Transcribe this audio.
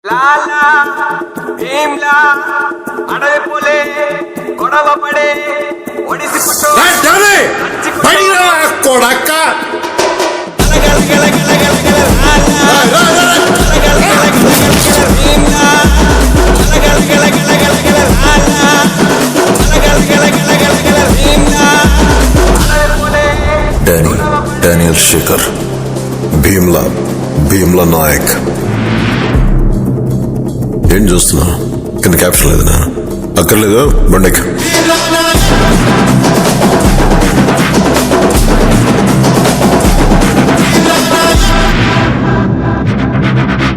లాలా భీమ్లా అడవి పోలే గొడవ పడే ఒడిసి పుట్టో కొడక్క డానియల్ శేఖర్ భీమ్లా నాయక్. ఏం చూస్తున్నా? కింద క్యాప్షన్ లేదనా? అక్కర్లేదు, బండెక్.